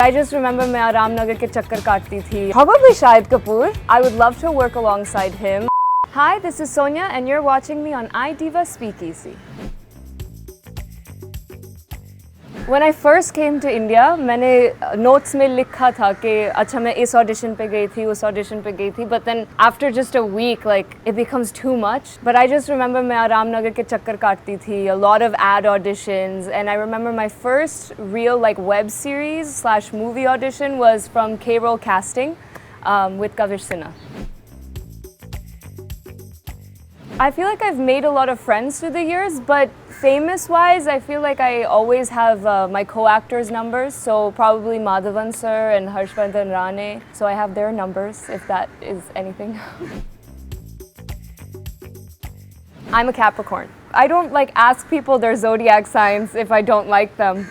I just remember मैं आरामनगर के चक्कर काटती थी. Probably Shahid Kapoor. I would love to work alongside him. Hi, this is Sonia and you're watching me on iDIVA SpeakEasy. When I first came to India, मैंने notes में लिखा था कि अच्छा मैं इस audition पे गई थी, उस audition पे गई थी, but then after just a week, like it becomes too much. But I just remember मैं आरामनगर के चक्कर काटती थी, a lot of ad auditions, and I remember my first real like web series / movie audition was from K-Roll Casting with Kavish Sinha. I feel like I've made a lot of friends through the years, but famous-wise, I feel like I always have my co-actors' numbers, so probably Madhavan sir and Harshvardhan Rane, so I have their numbers, if that is anything. I'm a Capricorn. I don't like ask people their zodiac signs if I don't like them,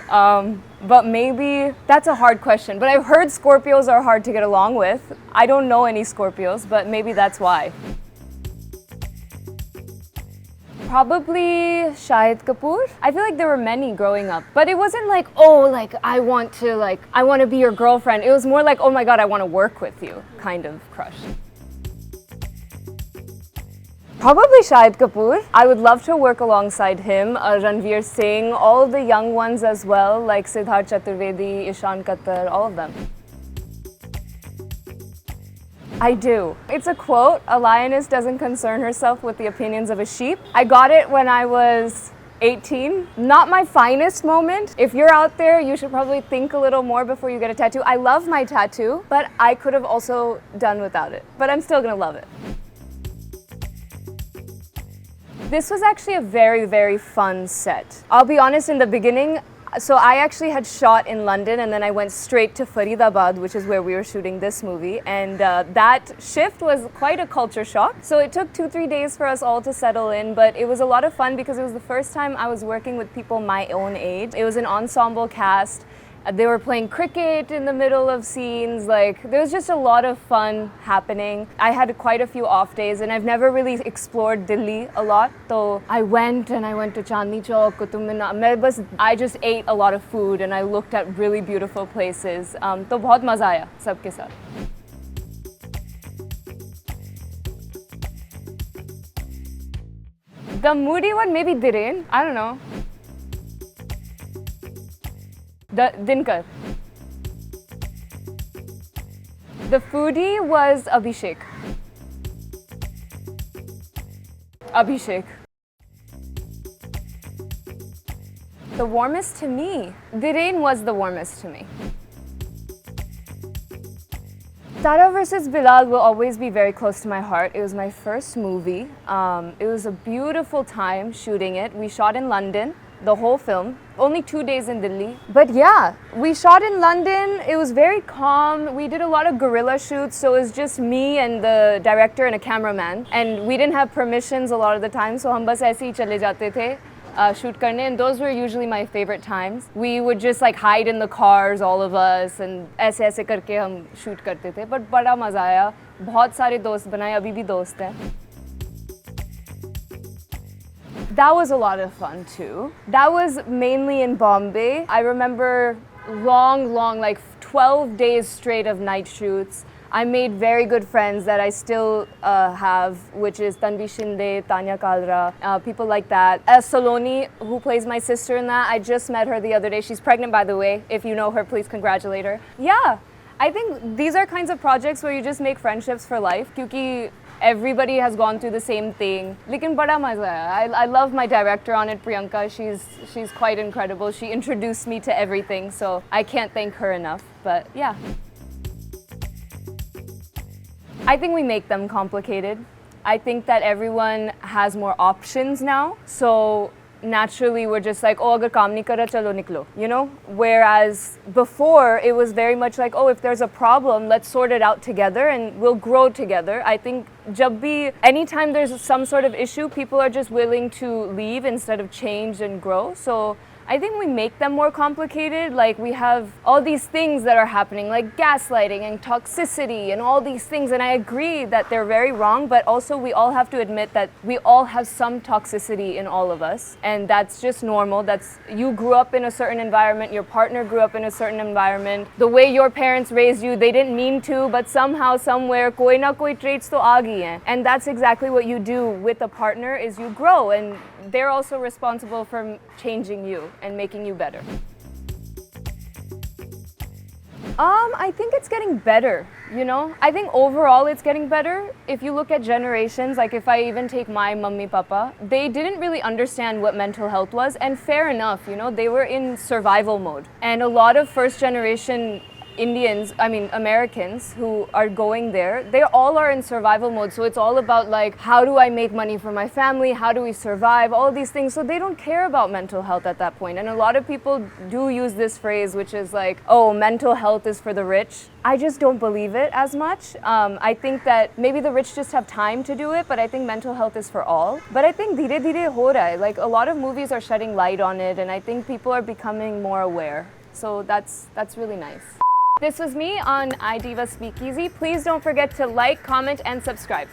but maybe that's a hard question. But I've heard Scorpios are hard to get along with. I don't know any Scorpios, but maybe that's why. Probably Shahid Kapoor. I feel like there were many growing up, but it wasn't like, oh, like I want to be your girlfriend. It was more like, oh my God, I want to work with you kind of crush. Probably Shahid Kapoor. I would love to work alongside him, Ranveer Singh, all the young ones as well, like Siddharth Chaturvedi, Ishan Khattar, all of them. I do. It's a quote, a lioness doesn't concern herself with the opinions of a sheep. I got it when I was 18. Not my finest moment. If you're out there, you should probably think a little more before you get a tattoo. I love my tattoo, but I could have also done without it. But I'm still gonna love it. This was actually a very, very fun set. I'll be honest, in the beginning, so I actually had shot in London and then I went straight to Faridabad, which is where we were shooting this movie, and that shift was quite a culture shock. So it took 2-3 days for us all to settle in, but it was a lot of fun because it was the first time I was working with people my own age. It was an ensemble cast. They were playing cricket in the middle of scenes. Like, there was just a lot of fun happening. I had quite a few off days and I've never really explored Delhi a lot. So I went to Chandni Chowk, Qutub Minar. I just ate a lot of food and I looked at really beautiful places. तो बहुत मजा आया सबके साथ. The moody one, maybe Dhiren. I don't know. The Dinkar. The foodie was Abhishek. The warmest to me. Dhiren was the warmest to me. Tara versus Bilal will always be very close to my heart. It was my first movie. It was a beautiful time shooting it. We shot in London. The whole film, only 2 days in Delhi. But yeah, we shot in London. It was very calm. We did a lot of guerrilla shoots, so it was just me and the director and a cameraman. And we didn't have permissions a lot of the time, so हम बस ऐसे ही चले जाते थे shoot करने. And those were usually my favorite times. We would just like hide in the cars, all of us, and ऐसे ऐसे करके हम shoot करते थे. But बड़ा मजा आया. बहुत सारे दोस्त बनाए, अभी भी दोस्त हैं. That was a lot of fun too. That was mainly in Bombay. I remember long, like 12 days straight of night shoots. I made very good friends that I still have, which is Tanvi Shinde, Tanya Kalra, people like that. Saloni, who plays my sister in that, I just met her the other day. She's pregnant, by the way. If you know her, please congratulate her. Yeah, I think these are kinds of projects where you just make friendships for life. Kyunki everybody has gone through the same thing. Lekin bada maza hai. I love my director on it, Priyanka. She's quite incredible. She introduced me to everything, so I can't thank her enough. But yeah. I think we make them complicated. I think that everyone has more options now. So naturally we're just like, oh, agar kaam nahi kar raha, chalo niklo, you know? Whereas before it was very much like, oh, if there's a problem, let's sort it out together and we'll grow together. I think anytime there's some sort of issue, people are just willing to leave instead of change and grow. So I think we make them more complicated. Like we have all these things that are happening, like gaslighting and toxicity and all these things. And I agree that they're very wrong, but also we all have to admit that we all have some toxicity in all of us. And that's just normal. You grew up in a certain environment, your partner grew up in a certain environment. The way your parents raised you, they didn't mean to, but somehow, somewhere, koi na koi traits to aa gayi hain. And that's exactly what you do with a partner, is you grow, and they're also responsible for changing you and making you better. I think it's getting better, you know? I think overall it's getting better. If you look at generations, like if I even take my mummy papa, they didn't really understand what mental health was, and fair enough, you know, they were in survival mode. And a lot of first generation Americans who are going there, they all are in survival mode. So it's all about like, how do I make money for my family? How do we survive? All these things. So they don't care about mental health at that point. And a lot of people do use this phrase, which is like, oh, mental health is for the rich. I just don't believe it as much. I think that maybe the rich just have time to do it, but I think mental health is for all. But I think dheere dheere ho raha hai. Like a lot of movies are shedding light on it, and I think people are becoming more aware. So that's really nice. This was me on iDIVA SpeakEasy. Please don't forget to like, comment, and subscribe.